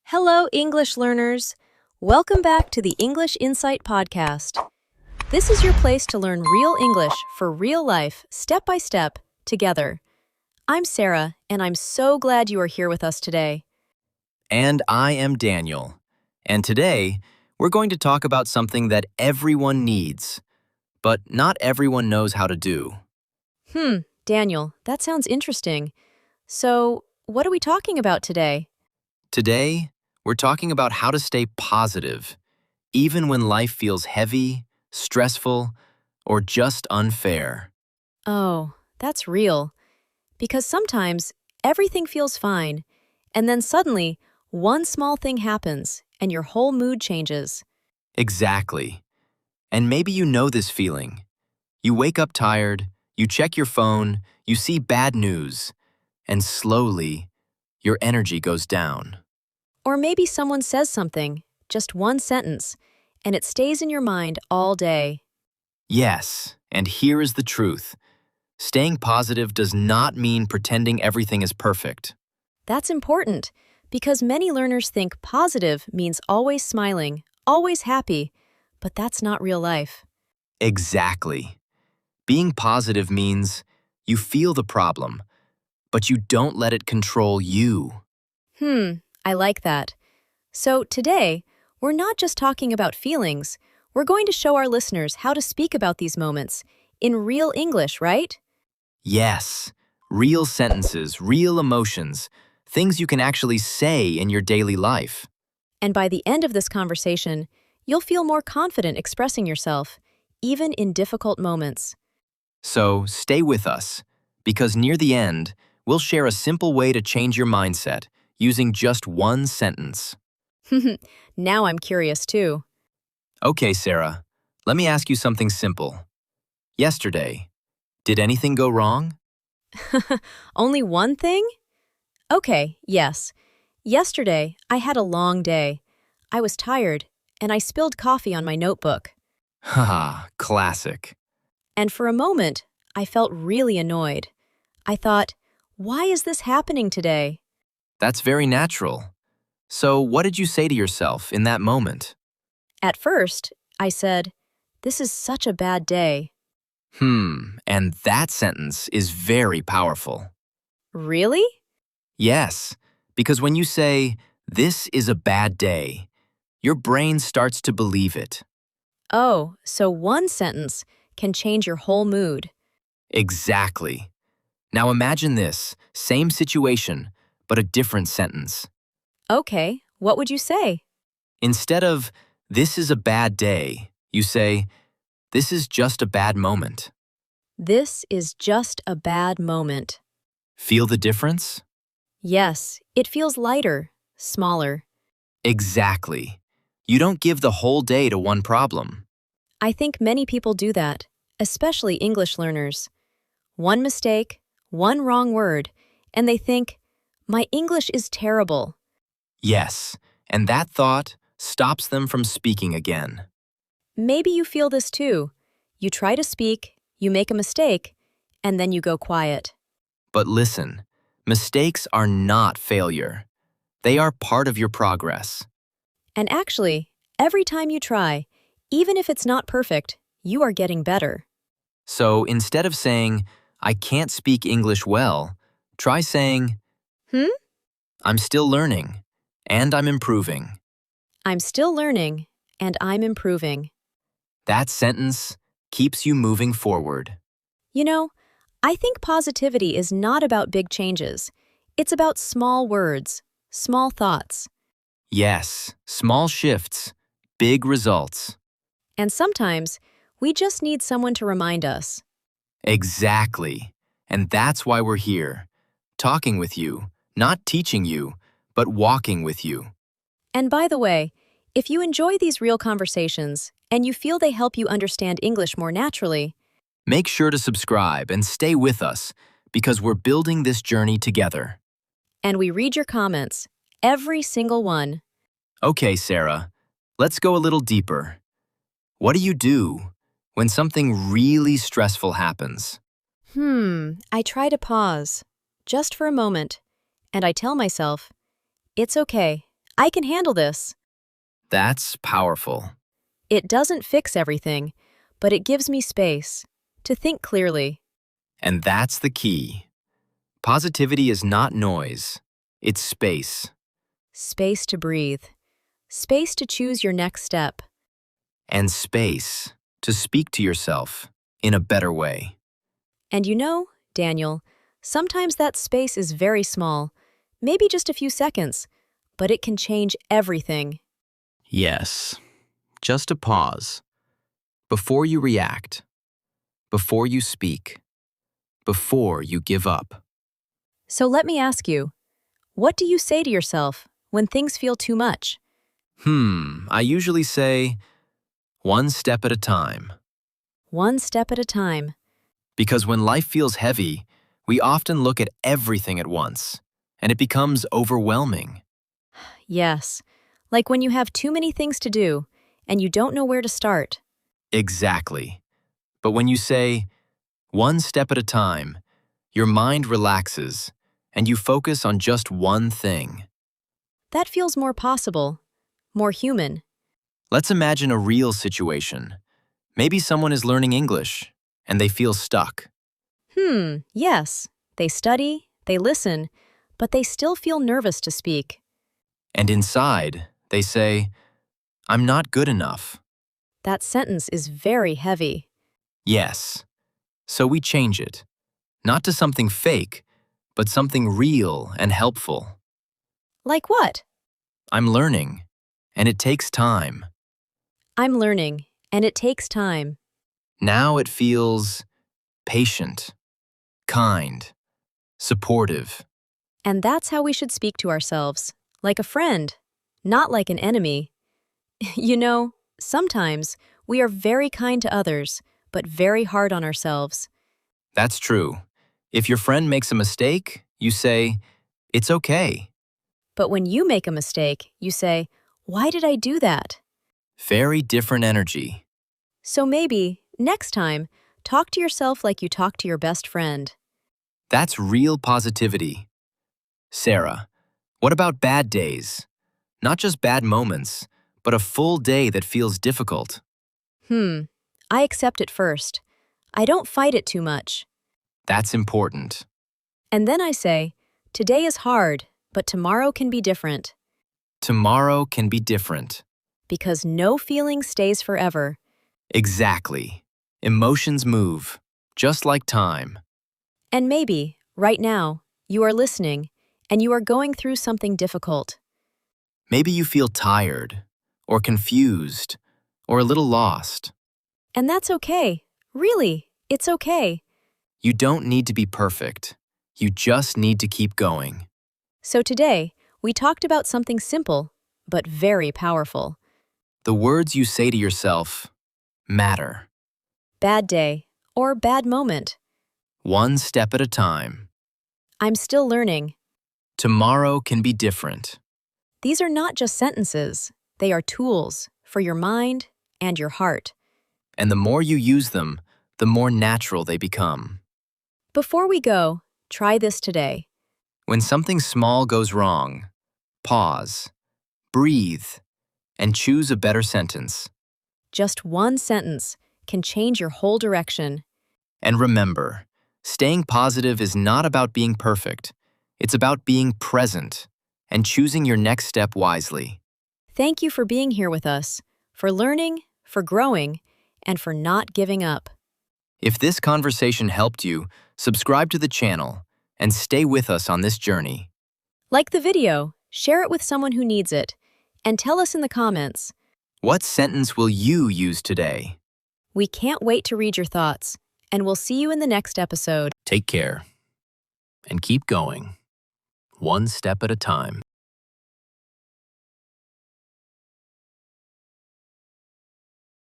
Hello, English learners. Welcome back to the English Insight Podcast. This is your place to learn real English for real life, step by step, together. I'm Sarah, and I'm so glad you are here with us today. And I am Daniel. And today, we're going to talk about something that everyone needs, but not everyone knows how to do. Daniel, that sounds interesting. So, what are we talking about today? Today, we're talking about how to stay positive, even when life feels heavy, stressful, or just unfair. Oh, that's real. Because sometimes everything feels fine, and then suddenly one small thing happens and your whole mood changes. Exactly. And maybe you know this feeling. You wake up tired, you check your phone, you see bad news, and slowly, your energy goes down. Or maybe someone says something, just one sentence, and it stays in your mind all day. Yes, and here is the truth. Staying positive does not mean pretending everything is perfect. That's important because many learners think positive means always smiling, always happy, but that's not real life. Exactly. Being positive means you feel the problem, but you don't let it control you. I like that. So today, we're not just talking about feelings, we're going to show our listeners how to speak about these moments in real English, right? Yes, real sentences, real emotions, things you can actually say in your daily life. And by the end of this conversation, you'll feel more confident expressing yourself, even in difficult moments. So stay with us, because near the end, we'll share a simple way to change your mindset using just one sentence. Now I'm curious too. Okay, Sarah, let me ask you something simple. Yesterday, did anything go wrong? Only one thing? Okay, yes. Yesterday, I had a long day. I was tired, and I spilled coffee on my notebook. Haha, classic. And for a moment, I felt really annoyed. I thought, why is this happening today? That's very natural. So, what did you say to yourself in that moment? At first, I said, this is such a bad day. And that sentence is very powerful. Really? Yes, because when you say, this is a bad day, your brain starts to believe it. Oh, so one sentence can change your whole mood. Exactly. Now imagine this, same situation, but a different sentence. Okay, what would you say? Instead of, this is a bad day, you say, this is just a bad moment. This is just a bad moment. Feel the difference? Yes, it feels lighter, smaller. Exactly. You don't give the whole day to one problem. I think many people do that, especially English learners. One mistake, one wrong word, and they think, my English is terrible. Yes, and that thought stops them from speaking again. Maybe you feel this too. You try to speak, you make a mistake, and then you go quiet. But listen, mistakes are not failure. They are part of your progress. And actually, every time you try, even if it's not perfect, you are getting better. So instead of saying, I can't speak English well, try saying, Hmm? I'm still learning, and I'm improving. I'm still learning, and I'm improving. That sentence keeps you moving forward. You know, I think positivity is not about big changes. It's about small words, small thoughts. Yes, small shifts, big results. And sometimes, we just need someone to remind us. Exactly. And that's why we're here, talking with you, not teaching you, but walking with you. And by the way, if you enjoy these real conversations and you feel they help you understand English more naturally, Make sure to subscribe and stay with us because we're building this journey together. and we read your comments, every single one. Okay, Sarah, let's go a little deeper. What do you do when something really stressful happens? I try to pause, just for a moment, and I tell myself, it's okay, I can handle this. That's powerful. It doesn't fix everything, but it gives me space to think clearly. And that's the key. Positivity is not noise, it's space. Space to breathe. Space to choose your next step. And space to speak to yourself in a better way. And you know, Daniel, sometimes that space is very small, maybe just a few seconds, but it can change everything. Yes, just a pause. Before you react, before you speak, before you give up. So let me ask you, what do you say to yourself when things feel too much? I usually say, one step at a time. One step at a time. Because when life feels heavy, we often look at everything at once, and it becomes overwhelming. Yes, like when you have too many things to do and you don't know where to start. Exactly. But when you say, one step at a time, your mind relaxes, and you focus on just one thing. That feels more possible, more human. Let's imagine a real situation. Maybe someone is learning English, and they feel stuck. Yes, they study, they listen, but they still feel nervous to speak. And inside, they say, I'm not good enough. That sentence is very heavy. Yes. So we change it. Not to something fake, but something real and helpful. Like what? I'm learning, and it takes time. I'm learning, and it takes time. Now it feels patient, kind, supportive. And that's how we should speak to ourselves, like a friend, not like an enemy. You know, sometimes we are very kind to others, but very hard on ourselves. That's true. If your friend makes a mistake, you say, it's okay. But when you make a mistake, you say, why did I do that? Very different energy. So maybe, next time, talk to yourself like you talk to your best friend. That's real positivity. Sarah, what about bad days? Not just bad moments, but a full day that feels difficult. I accept it first. I don't fight it too much. That's important. And then I say, today is hard, but tomorrow can be different. Tomorrow can be different. Because no feeling stays forever. Exactly. Emotions move, just like time. And maybe, right now, you are listening, and you are going through something difficult. Maybe you feel tired, or confused, or a little lost. And that's okay. Really, it's okay. You don't need to be perfect. You just need to keep going. So today, we talked about something simple, but very powerful. The words you say to yourself matter. Bad day, or bad moment. One step at a time. I'm still learning. Tomorrow can be different. These are not just sentences. They are tools for your mind and your heart. And the more you use them, the more natural they become. Before we go, try this today. When something small goes wrong, pause, breathe, and choose a better sentence. Just one sentence can change your whole direction. And remember, staying positive is not about being perfect. It's about being present and choosing your next step wisely. Thank you for being here with us, for learning, for growing, and for not giving up. If this conversation helped you, subscribe to the channel and stay with us on this journey. Like the video, share it with someone who needs it, and tell us in the comments. What sentence will you use today? We can't wait to read your thoughts, and we'll see you in the next episode. Take care and keep going, one step at a time.